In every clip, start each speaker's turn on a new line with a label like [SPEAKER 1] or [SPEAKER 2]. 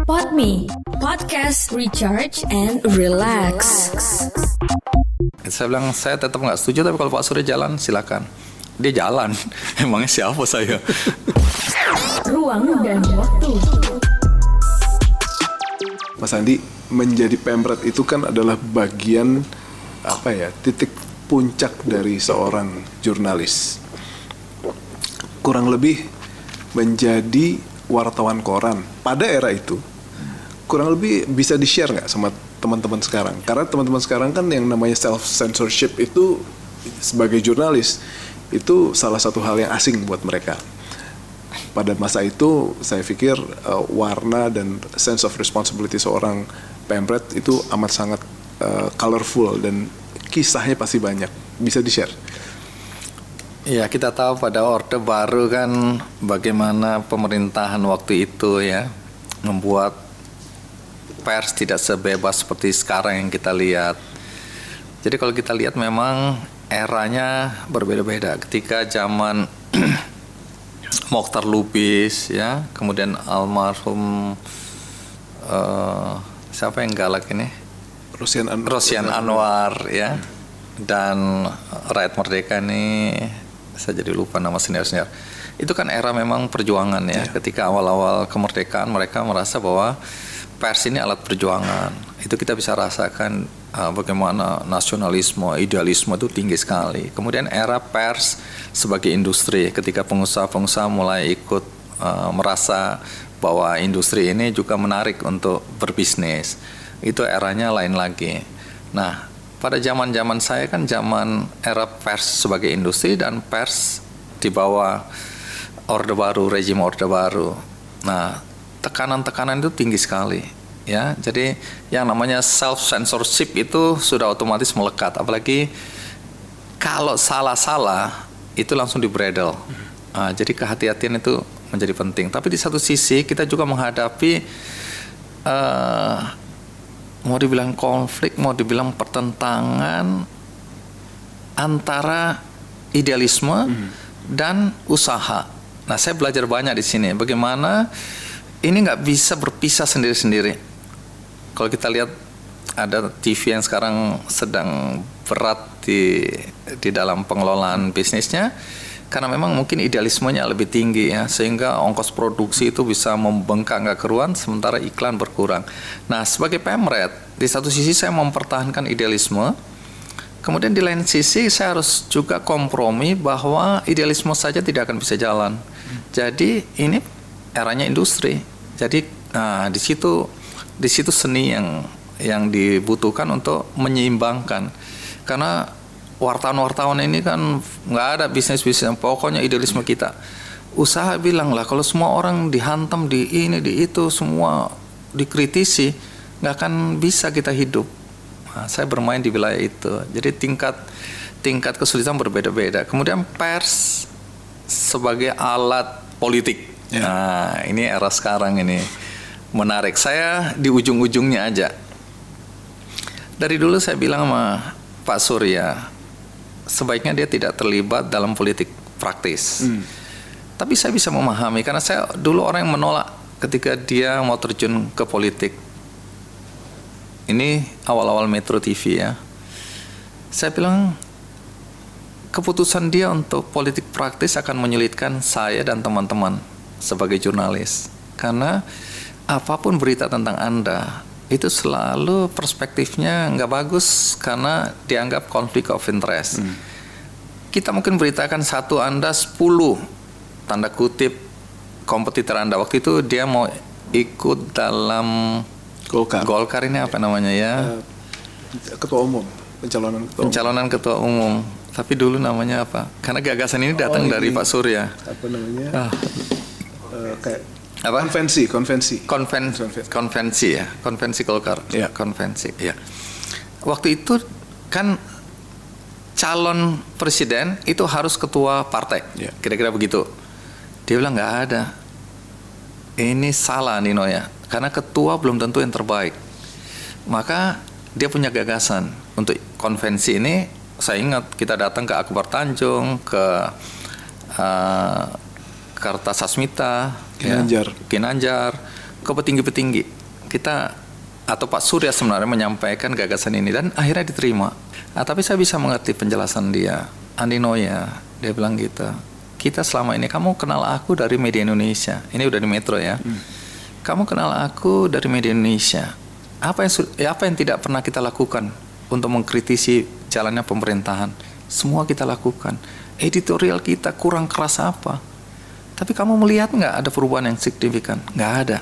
[SPEAKER 1] Podme, podcast recharge and relax.
[SPEAKER 2] Saya bilang saya tetap nggak setuju, tapi kalau Pak Surya jalan silakan. Dia jalan, emangnya siapa saya?
[SPEAKER 1] Ruang dan waktu.
[SPEAKER 3] Mas Andi, menjadi Pemret itu kan adalah bagian titik puncak dari seorang jurnalis. Kurang lebih menjadi wartawan koran pada era itu. Kurang lebih bisa di-share nggak sama teman-teman sekarang? Karena teman-teman sekarang kan yang namanya self-censorship itu sebagai jurnalis itu salah satu hal yang asing buat mereka. Pada masa itu saya pikir warna dan sense of responsibility seorang Pemret itu amat sangat colorful dan kisahnya pasti banyak. Bisa di-share?
[SPEAKER 2] Ya, kita tahu pada Orde Baru kan bagaimana pemerintahan waktu itu ya membuat pers tidak sebebas seperti sekarang yang kita lihat. Jadi kalau kita lihat memang eranya berbeda-beda. Ketika zaman Mokhtar Lubis ya, kemudian almarhum siapa yang galak ini? Rosian Anwar ya. Dan Rakyat Merdeka ini saya jadi lupa nama senior-senior. Itu kan era memang perjuangan ya. Ketika awal-awal kemerdekaan mereka merasa bahwa pers ini alat perjuangan. Itu kita bisa rasakan bagaimana nasionalisme, idealisme itu tinggi sekali. Kemudian era pers sebagai industri, ketika pengusaha-pengusaha mulai ikut merasa bahwa industri ini juga menarik untuk berbisnis. Itu eranya lain lagi. Nah, pada zaman-zaman saya kan zaman era pers sebagai industri dan pers di bawah Orde Baru, rezim Orde Baru. Nah, tekanan-tekanan itu tinggi sekali ya. Jadi yang namanya self censorship itu sudah otomatis melekat, apalagi kalau salah-salah itu langsung dibredel. Jadi kehati-hatian itu menjadi penting. Tapi di satu sisi kita juga menghadapi mau dibilang konflik, mau dibilang pertentangan antara idealisme dan usaha. Nah, saya belajar banyak di sini bagaimana ini nggak bisa berpisah sendiri-sendiri. Kalau kita lihat ada TV yang sekarang sedang berat di dalam pengelolaan bisnisnya, karena memang mungkin idealismenya lebih tinggi ya, sehingga ongkos produksi itu bisa membengkak nggak keruan, sementara iklan berkurang. Nah, sebagai Pemret, di satu sisi saya mempertahankan idealisme, kemudian di lain sisi saya harus juga kompromi bahwa idealisme saja tidak akan bisa jalan. Jadi ini eranya industri. Jadi di situ seni yang dibutuhkan untuk menyeimbangkan. Karena wartawan-wartawan ini kan nggak ada bisnis-bisnis, pokoknya idealisme kita. Usaha bilang lah kalau semua orang dihantam di ini di itu, semua dikritisi, nggak akan bisa kita hidup. Nah, saya bermain di wilayah itu. Jadi tingkat kesulitan berbeda-beda. Kemudian pers sebagai alat politik. Nah, ini era sekarang ini menarik. Saya di ujung-ujungnya aja. Dari dulu saya bilang sama Pak Surya, sebaiknya dia tidak terlibat dalam politik praktis. Tapi saya bisa memahami, karena saya dulu orang yang menolak ketika dia mau terjun ke politik. Ini awal-awal Metro TV ya. Saya bilang, keputusan dia untuk politik praktis akan menyulitkan saya dan teman-teman sebagai jurnalis. Karena apapun berita tentang Anda, itu selalu perspektifnya nggak bagus karena dianggap konflik of interest. Kita mungkin beritakan satu Anda 10 tanda kutip kompetitor Anda. Waktu itu dia mau ikut dalam Golkar ini apa namanya ya?
[SPEAKER 3] Ketua umum,
[SPEAKER 2] pencalonan ketua umum. Tapi dulu namanya apa? Karena gagasan ini datang dari Pak Surya.
[SPEAKER 3] Apa namanya? Kayak
[SPEAKER 2] apa? Konvensi ya, konvensi Golkar. Ya, konvensi. Ya. Waktu itu kan calon presiden itu harus ketua partai. Kira-kira begitu. Dia bilang nggak ada. Ini salah Nino ya, karena ketua belum tentu yang terbaik. Maka dia punya gagasan untuk konvensi ini. Saya ingat kita datang ke Akbar Tanjung, ke Kartasasmita, Ginanjar, ke petinggi-petinggi. kita atau Pak Surya sebenarnya menyampaikan gagasan ini dan akhirnya diterima. Tapi saya bisa mengerti penjelasan dia. Andi Noya, dia bilang gitu. Kita selama ini, kamu kenal aku dari media Indonesia. Ini udah di Metro ya. Kamu kenal aku dari media Indonesia. Apa yang tidak pernah kita lakukan untuk mengkritisi jalannya pemerintahan? Semua kita lakukan. Editorial kita kurang keras apa? Tapi kamu melihat nggak ada perubahan yang signifikan? Nggak ada.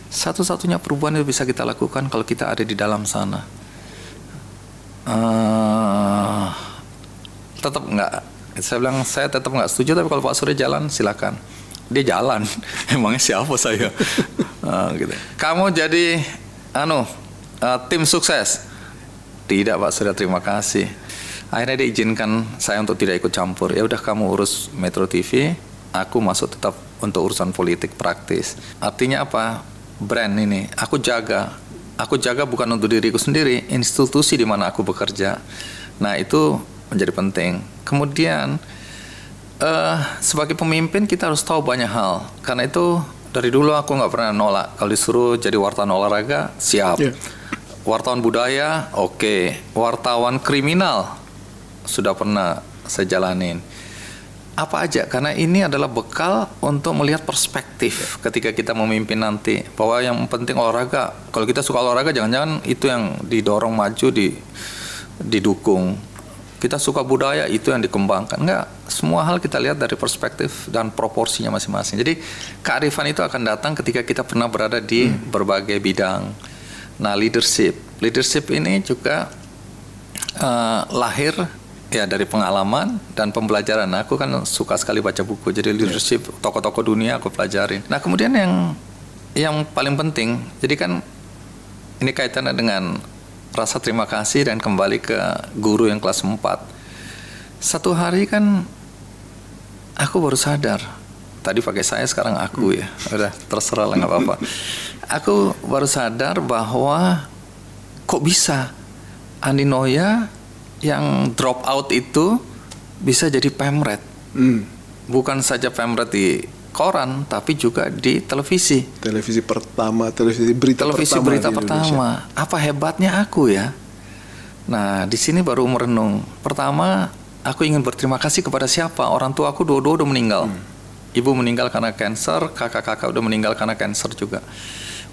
[SPEAKER 2] Satu-satunya perubahan yang bisa kita lakukan kalau kita ada di dalam sana. Tetap nggak. Saya bilang saya tetap nggak setuju. Tapi kalau Pak Surya jalan, silakan. Dia jalan. Emangnya siapa saya? Gitu. Kamu jadi tim sukses. Tidak Pak Surya, terima kasih. Akhirnya dia izinkan saya untuk tidak ikut campur. Ya udah kamu urus Metro TV. Aku masuk tetap untuk urusan politik praktis. Artinya apa? Brand ini aku jaga bukan untuk diriku sendiri, institusi di mana aku bekerja. Nah itu menjadi penting. Kemudian sebagai pemimpin kita harus tahu banyak hal. Karena itu dari dulu aku nggak pernah nolak. Kalau disuruh jadi wartawan olahraga, siap. Wartawan budaya, oke. Wartawan kriminal sudah pernah saya jalanin. Apa aja, karena ini adalah bekal untuk melihat perspektif ketika kita memimpin nanti, bahwa yang penting olahraga. Kalau kita suka olahraga, jangan-jangan itu yang didorong maju, didukung. Kita suka budaya, itu yang dikembangkan. Enggak, semua hal kita lihat dari perspektif dan proporsinya masing-masing. Jadi kearifan itu akan datang ketika kita pernah berada di berbagai bidang. Nah, leadership ini juga lahir ya dari pengalaman dan pembelajaran. Aku kan suka sekali baca buku, jadi leadership tokoh-tokoh dunia aku pelajarin. Nah kemudian yang paling penting, jadi kan ini kaitannya dengan rasa terima kasih dan kembali ke guru yang kelas 4. Satu hari kan aku baru sadar, tadi pakai saya sekarang aku ya, udah terserah lah nggak apa-apa. Aku baru sadar bahwa kok bisa Andi Noya yang drop out itu bisa jadi pemret. Bukan saja pemret di koran, tapi juga di televisi. Televisi berita pertama. Apa hebatnya aku ya? Nah, di sini baru merenung. Pertama, aku ingin berterima kasih kepada siapa? Orang tua aku dua-dua udah meninggal. Ibu meninggal karena kanker, kakak-kakak udah meninggal karena kanker juga.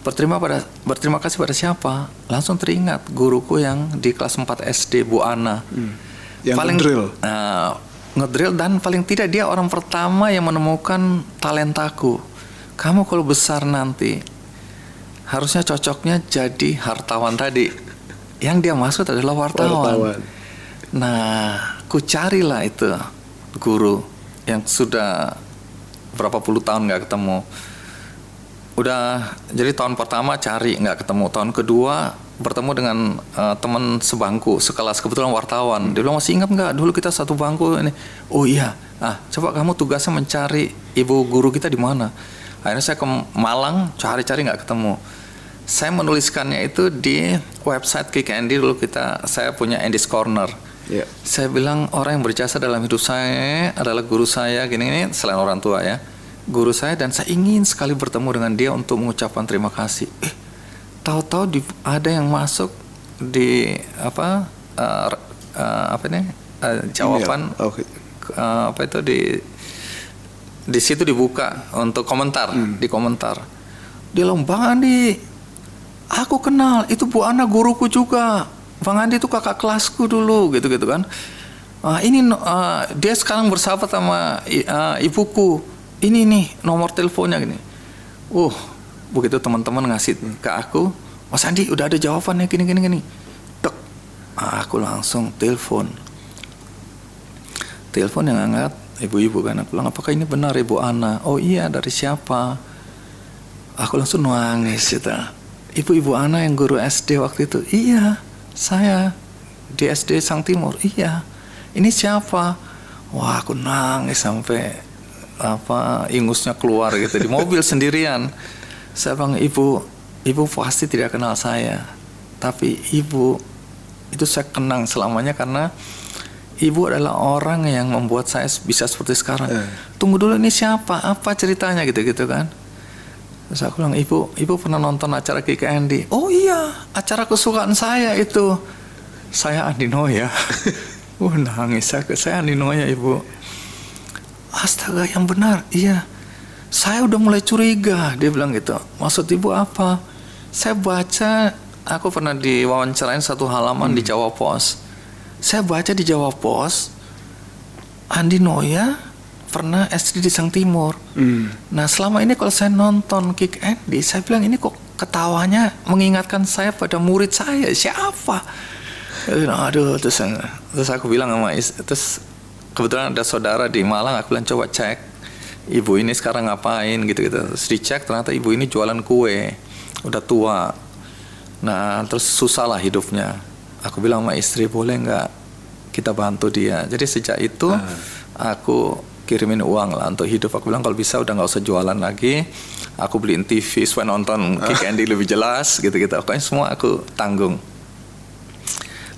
[SPEAKER 2] Berterima kasih pada siapa? Langsung teringat guruku yang di kelas 4 SD, Bu Ana.
[SPEAKER 3] Yang ngedrill.
[SPEAKER 2] Ngedrill dan paling tidak dia orang pertama yang menemukan talentaku. Kamu kalau besar nanti harusnya cocoknya jadi hartawan tadi. Yang dia maksud adalah wartawan. Nah, ku carilah itu guru yang sudah berapa puluh tahun nggak ketemu. Udah, jadi tahun pertama cari nggak ketemu, tahun kedua bertemu dengan teman sebangku sekelas, kebetulan wartawan. Dia bilang, masih ingat nggak dulu kita satu bangku ini? Oh iya, coba kamu tugasnya mencari ibu guru kita di mana. Akhirnya saya ke Malang, cari-cari nggak ketemu. Saya menuliskannya itu di website Kick Andy dulu saya punya Andy's Corner. Saya bilang orang yang berjasa dalam hidup saya adalah guru saya gini selain orang tua ya. Guru saya, dan saya ingin sekali bertemu dengan dia untuk mengucapkan terima kasih. Tahu-tahu ada yang masuk di jawaban di situ dibuka untuk komentar. Di komentar dia bilang, Bang Andi, aku kenal itu Bu Ana, guruku juga. Bang Andi itu kakak kelasku dulu, gitu kan. Dia sekarang bersahabat sama ibuku. Ini nih nomor teleponnya gini. Begitu teman-teman ngasih ke aku, Mas Andi udah ada jawabannya gini. Dek, aku langsung telepon yang angkat ibu-ibu kan. Aku bilang, apakah ini benar Ibu Ana? Oh iya, dari siapa? Aku langsung nangis gitu. Ibu Ana yang guru SD waktu itu. Iya, saya di SD Sang Timur. Iya. Ini siapa? Wah, aku nangis sampai ingusnya keluar gitu di mobil sendirian. Saya bilang, ibu pasti tidak kenal saya, tapi ibu itu saya kenang selamanya karena ibu adalah orang yang membuat saya bisa seperti sekarang. Tunggu dulu, ini siapa? Apa ceritanya gitu kan? Terus aku bilang, ibu pernah nonton acara Kick Andy? Oh iya, acara kesukaan saya itu. Saya Andi Noya. Nangis aku, saya Andi Noya ibu. Astaga, yang benar, iya. Saya udah mulai curiga, dia bilang gitu. Maksud ibu apa? Saya baca, aku pernah diwawancarain satu halaman di Jawa Pos. Saya baca di Jawa Pos, Andi Noya pernah SD di Sang Timur. Nah selama ini kalau saya nonton Kick Andy, saya bilang ini kok ketawanya mengingatkan saya pada murid saya, siapa? Aduh, terus aku bilang sama terus kebetulan ada saudara di Malang, aku bilang coba cek ibu ini sekarang ngapain gitu-gitu. Terus dicek ternyata ibu ini jualan kue, udah tua. Nah terus susah lah hidupnya. Aku bilang sama istri, boleh nggak kita bantu dia. Jadi sejak itu aku kirimin uang lah untuk hidup. Aku bilang kalau bisa udah nggak usah jualan lagi. Aku beliin TV supaya nonton Kick Andy lebih jelas gitu-gitu. Pokoknya semua aku tanggung.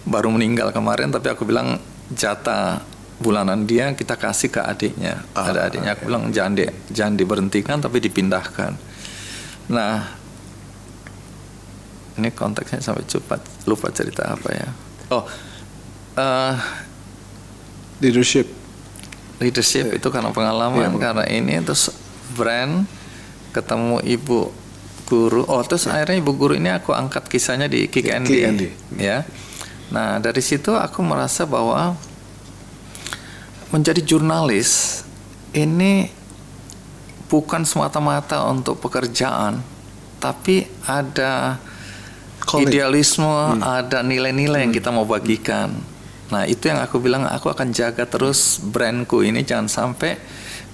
[SPEAKER 2] Baru meninggal kemarin, tapi aku bilang jatah bulanan dia kita kasih ke adiknya. Ada adiknya, aku bilang jangan diberhentikan tapi dipindahkan. Nah, ini konteksnya sampai lupa cerita apa ya.
[SPEAKER 3] Leadership
[SPEAKER 2] itu karena pengalaman, karena ini terus brand, ketemu ibu guru. Terus akhirnya ibu guru ini aku angkat kisahnya di Kick Andy. Ya. Nah dari situ aku merasa bahwa menjadi jurnalis ini bukan semata-mata untuk pekerjaan, tapi ada idealisme, ada nilai-nilai yang kita mau bagikan. Nah itu yang aku bilang, aku akan jaga terus brandku ini jangan sampai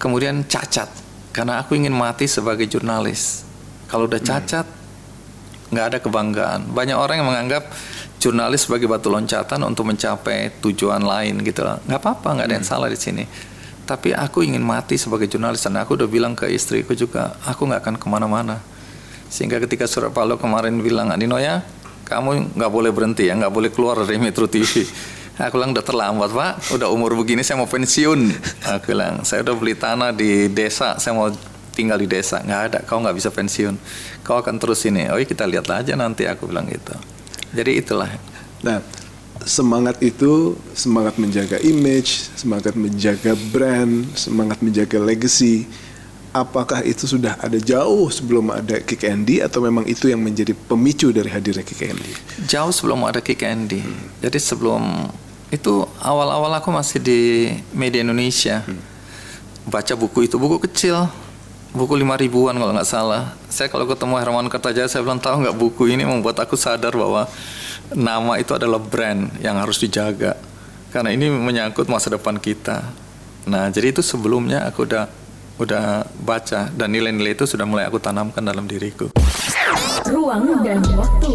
[SPEAKER 2] kemudian cacat, karena aku ingin mati sebagai jurnalis. Kalau udah cacat nggak ada kebanggaan. Banyak orang yang menganggap jurnalis sebagai batu loncatan untuk mencapai tujuan lain gitu lah. Nggak apa-apa, nggak ada yang salah di sini. Tapi aku ingin mati sebagai jurnalis, dan aku udah bilang ke istriku juga, aku nggak akan kemana-mana. Sehingga ketika Surya Paloh kemarin bilang, Andi Noya, kamu nggak boleh berhenti ya, nggak boleh keluar dari Metro TV. Aku bilang udah terlambat pak, udah umur begini saya mau pensiun. Aku bilang saya udah beli tanah di desa, saya mau tinggal di desa. Nggak ada, kau nggak bisa pensiun, kau akan terus ini. Oh iya kita lihat aja nanti, aku bilang gitu. Jadi itulah.
[SPEAKER 3] Nah semangat itu, semangat menjaga image, semangat menjaga brand, semangat menjaga legacy. Apakah itu sudah ada jauh sebelum ada Kick Andy, atau memang itu yang menjadi pemicu dari hadirnya Kick Andy?
[SPEAKER 2] Jauh sebelum ada Kick Andy. Jadi sebelum itu awal-awal aku masih di Media Indonesia. Baca buku itu, buku kecil, buku 5.000-an kalau nggak salah. Saya kalau ketemu Herman Kertajaya, saya bilang tahu nggak, buku ini membuat aku sadar bahwa nama itu adalah brand yang harus dijaga, karena ini menyangkut masa depan kita. Nah jadi itu sebelumnya aku udah baca, dan nilai-nilai itu sudah mulai aku tanamkan dalam diriku.
[SPEAKER 1] Ruang dan waktu.